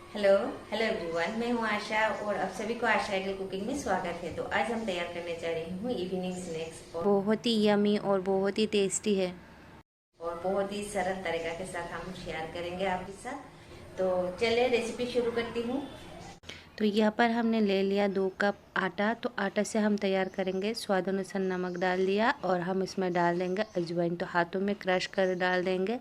Hello hello everyone, मैं हूँ आशा और आप सभी को आशा आइडल कुकिंग में स्वागत है। तो आज हम तैयार करने जा रही हूँ इवनिंग स्नैक्स और बहुत ही यमी और बहुत ही टेस्टी है। बहुत ही सरल तरीका के साथ हम शेयर करेंगे आपके साथ। तो चलिए रेसिपी शुरू करती हूँ। तो यहाँ पर हमने ले लिया 2 कप आटा। तो आटा से हम तैयार करेंगे, स्वाद अनुसार नमक डाल दिया और हम इसमें डाल देंगे अजवाइन। तो हाथों में क्रश कर डाल देंगे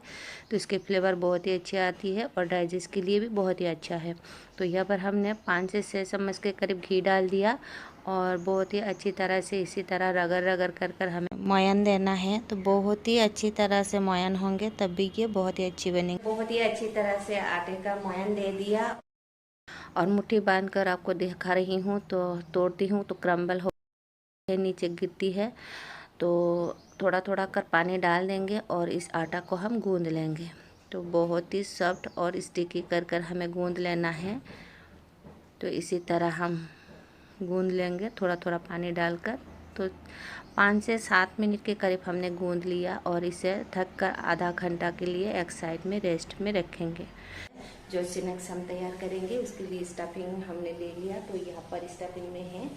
तो इसकी फ्लेवर बहुत ही अच्छी आती है और डाइजेस्ट के लिए भी बहुत ही अच्छा है। तो यहाँ पर हमने 5 से 6 चम्मच के करीब घी डाल दिया और बहुत ही अच्छी तरह से इसी तरह रगड़ रगड़ कर हमें मोयन देना है। तो बहुत ही अच्छी तरह से मोयन होंगे तब भी ये बहुत ही अच्छी बनेगी। बहुत ही अच्छी तरह से आटे का मोयन दे दिया और मुट्ठी बांध कर आपको दिखा रही हूँ। तो तोड़ती हूँ तो क्रम्बल हो नीचे गिरती है। तो थोड़ा थोड़ा कर पानी डाल देंगे और इस आटा को हम गूंद लेंगे। तो बहुत ही सॉफ्ट और स्टिकी कर हमें गूंद लेना है। तो इसी तरह हम गूंद लेंगे थोड़ा थोड़ा पानी डालकर। तो 5 से 7 मिनट के करीब हमने गूंद लिया और इसे ढक कर आधा घंटा के लिए एक साइड में रेस्ट में रखेंगे। जो स्नैक्स हम तैयार करेंगे उसके लिए स्टफिंग हमने ले लिया। तो यहाँ पर स्टफिंग में है,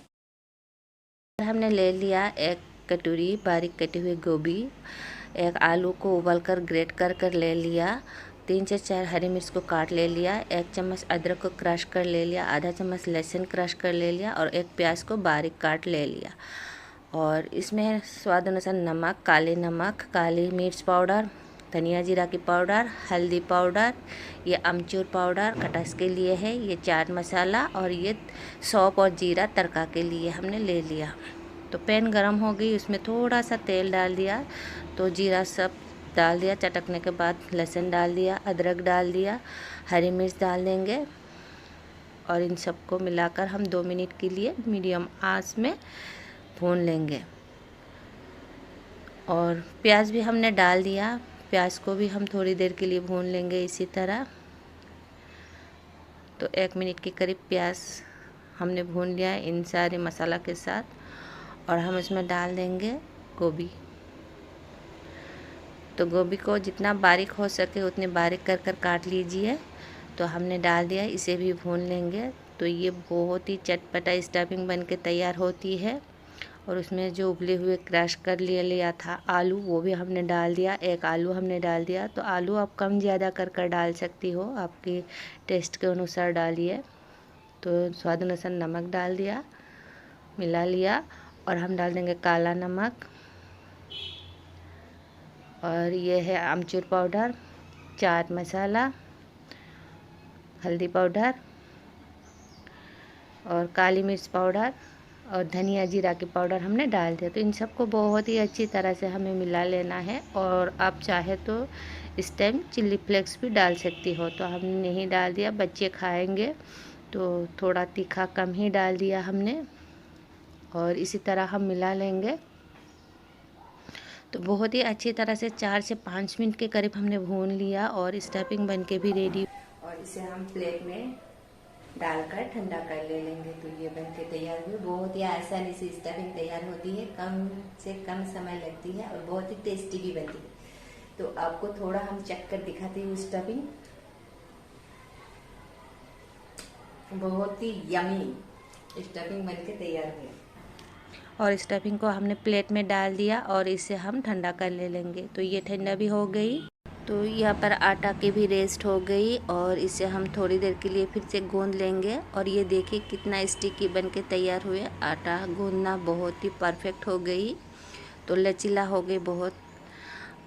हमने ले लिया एक कटोरी बारीक कटी हुई गोभी, एक आलू को उबाल कर ग्रेट कर ले लिया, 3 से 4 हरी मिर्च को काट ले लिया, 1 चम्मच अदरक को क्रश कर ले लिया, आधा चम्मच लहसुन क्रश कर ले लिया और 1 प्याज को बारीक काट ले लिया। और इसमें स्वाद अनुसार नमक, काली नमक, काली मिर्च पाउडर, धनिया जीरा की पाउडर, हल्दी पाउडर, ये अमचूर पाउडर खटास के लिए है, ये चाट मसाला और ये सौंफ और जीरा तड़का के लिए हमने ले लिया। तो पैन गरम हो गई, उसमें थोड़ा सा तेल डाल दिया। तो जीरा सब डाल दिया, चटकने के बाद लहसुन डाल दिया, अदरक डाल दिया, हरी मिर्च डाल देंगे और इन सबको मिलाकर हम 2 मिनट के लिए मीडियम आंच में भून लेंगे। और प्याज भी हमने डाल दिया, प्याज को भी हम थोड़ी देर के लिए भून लेंगे इसी तरह। तो 1 मिनट के करीब प्याज हमने भून लिया है इन सारे मसाला के साथ और हम इसमें डाल देंगे गोभी। तो गोभी को जितना बारीक हो सके उतने बारीक कर काट लीजिए। तो हमने डाल दिया, इसे भी भून लेंगे। तो ये बहुत ही चटपटा स्टफिंग बन के तैयार होती है। और उसमें जो उबले हुए क्रश कर लिया था आलू, वो भी हमने डाल दिया, 1 आलू हमने डाल दिया। तो आलू आप कम ज़्यादा कर डाल सकती हो, आपके टेस्ट के अनुसार डालिए। तो स्वाद अनुसार नमक डाल दिया, मिला लिया और हम डाल देंगे काला नमक और ये है आमचूर पाउडर, चाट मसाला, हल्दी पाउडर और काली मिर्च पाउडर और धनिया जीरा की पाउडर हमने डाल दिया। तो इन सबको बहुत ही अच्छी तरह से हमें मिला लेना है। और आप चाहे तो इस टाइम चिल्ली फ्लेक्स भी डाल सकती हो। तो हमने नहीं डाल दिया, बच्चे खाएंगे तो थोड़ा तीखा कम ही डाल दिया हमने। और इसी तरह हम मिला लेंगे। तो बहुत ही अच्छी तरह से 4 से 5 मिनट के करीब हमने भून लिया और स्टफिंग बन के भी रेडी। और इसे हम प्लेट में डालकर ठंडा कर ले लेंगे। तो ये बनके तैयार हुई, बहुत ही आसानी से स्टफिंग तैयार होती है, कम से कम समय लगती है और बहुत ही टेस्टी भी बनती है। तो आपको थोड़ा हम चख कर दिखाते हैं स्टफिंग। बहुत ही यमी स्टफिंग बनके तैयार हुई। और स्टफिंग को हमने प्लेट में डाल दिया और इसे हम ठंडा कर ले लेंगे। तो ये ठंडा भी हो गई। तो यहाँ पर आटा की भी रेस्ट हो गई और इसे हम थोड़ी देर के लिए फिर से गूंद लेंगे। और ये देखिए कितना स्टिकी बन के तैयार हुए। आटा गूंदना बहुत ही परफेक्ट हो गई, तो लचीला हो गई बहुत।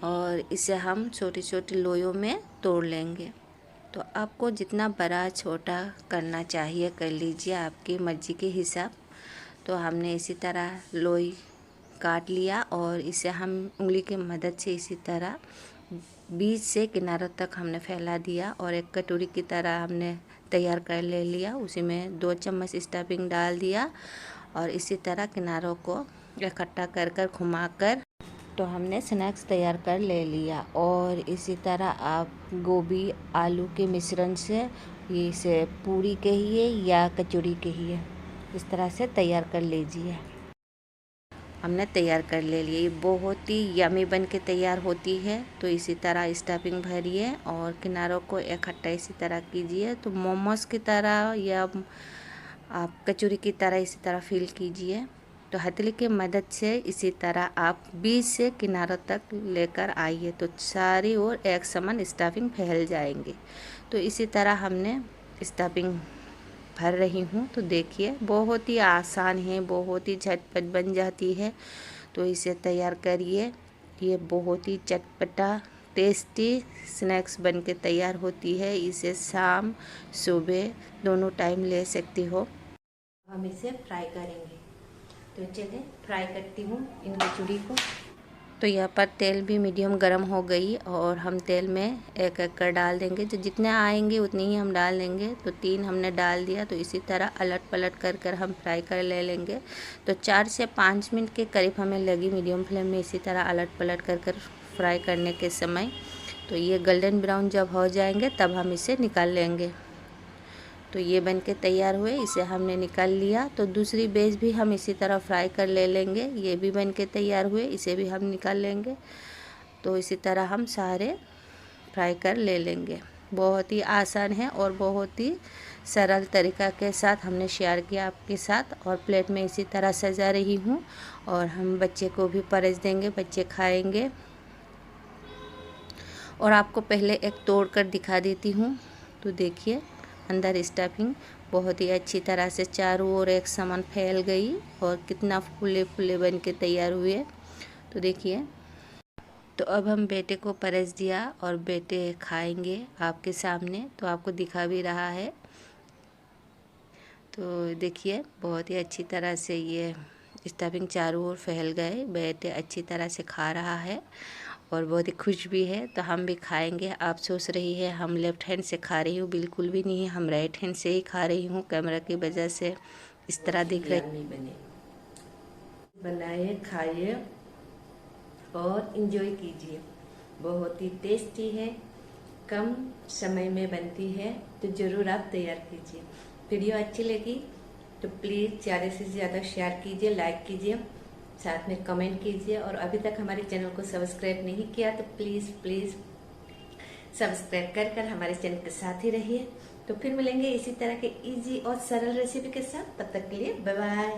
और इसे हम छोटी छोटी लोइयों में तोड़ लेंगे। तो आपको जितना बड़ा छोटा करना चाहिए कर लीजिए, आपकी मर्जी के हिसाब। तो हमने इसी तरह लोई काट लिया और इसे हम उंगली की मदद से इसी तरह बीच से किनारों तक हमने फैला दिया और एक कटोरी की तरह हमने तैयार कर ले लिया। उसी में 2 चम्मच स्टफिंग डाल दिया और इसी तरह किनारों को इकट्ठा कर घुमाकर तो हमने स्नैक्स तैयार कर ले लिया। और इसी तरह आप गोभी आलू के मिश्रण से इसे पूरी कहिए या कचौड़ी कहिए, इस तरह से तैयार कर लीजिए। हमने तैयार कर ले लिए। ये बहुत ही यमी बन के तैयार होती है। तो इसी तरह स्टफिंग भरिए और किनारों को इकट्ठा इसी तरह कीजिए। तो मोमोज की तरह या आप कचौरी की तरह इसी तरह फिल कीजिए। तो हथेली की मदद से इसी तरह आप बीच से किनारों तक लेकर आइए तो सारी ओर एक समान स्टफिंग फैल जाएंगे। तो इसी तरह हमने स्टफिंग भर रही हूँ। तो देखिए बहुत ही आसान है, बहुत ही झटपट बन जाती है। तो इसे तैयार करिए। ये बहुत ही चटपटा टेस्टी स्नैक्स बन के तैयार होती है। इसे शाम सुबह दोनों टाइम ले सकती हो। हम इसे फ्राई करेंगे। तो चलिए फ्राई करती हूँ इन कचौड़ी को। तो यहाँ पर तेल भी मीडियम गर्म हो गई और हम तेल में एक एक कर डाल देंगे। जो जितने आएंगे उतनी ही हम डाल देंगे। तो 3 हमने डाल दिया। तो इसी तरह अलट पलट कर हम फ्राई कर ले लेंगे। तो 4 से 5 मिनट के करीब हमें लगी मीडियम फ्लेम में इसी तरह अलट पलट कर फ्राई करने के समय। तो ये गोल्डन ब्राउन जब हो जाएंगे तब हम इसे निकाल लेंगे। तो ये बन के तैयार हुए, इसे हमने निकाल लिया। तो दूसरी बेच भी हम इसी तरह फ्राई कर ले लेंगे। ये भी बन के तैयार हुए, इसे भी हम निकाल लेंगे। तो इसी तरह हम सारे फ्राई कर ले लेंगे। बहुत ही आसान है और बहुत ही सरल तरीका के साथ हमने शेयर किया आपके साथ। और प्लेट में इसी तरह सजा रही हूँ और हम बच्चे को भी परोस देंगे, बच्चे खाएंगे। और आपको पहले एक तोड़ कर दिखा देती हूँ। तो देखिए अंदर स्टफिंग बहुत ही अच्छी तरह से चारों ओर एक समान फैल गई और कितना फूले फूले बन के तैयार हुए। तो देखिए। तो अब हम बेटे को परोस दिया और बेटे खाएंगे आपके सामने। तो आपको दिखा भी रहा है। तो देखिए बहुत ही अच्छी तरह से ये स्टफिंग चारों ओर फैल गए। बेटे अच्छी तरह से खा रहा है और बहुत ही खुश भी है। तो हम भी खाएंगे। आप सोच रही है हम लेफ्ट हैंड से खा रही हूँ, बिल्कुल भी नहीं, हम राइट हैंड से ही खा रही हूँ। कैमरा की वजह से इस तरह दिख रही। नहीं बने, बनाइए, खाइए और इंजॉय कीजिए। बहुत ही टेस्टी है, कम समय में बनती है। तो ज़रूर आप तैयार कीजिए। वीडियो अच्छी लगी तो प्लीज़ ज़्यादा से ज़्यादा शेयर कीजिए, लाइक कीजिए, साथ में कमेंट कीजिए। और अभी तक हमारे चैनल को सब्सक्राइब नहीं किया तो प्लीज़ सब्सक्राइब कर हमारे चैनल के साथ ही रहिए। तो फिर मिलेंगे इसी तरह के इजी और सरल रेसिपी के साथ। तब तक के लिए बाय बाय।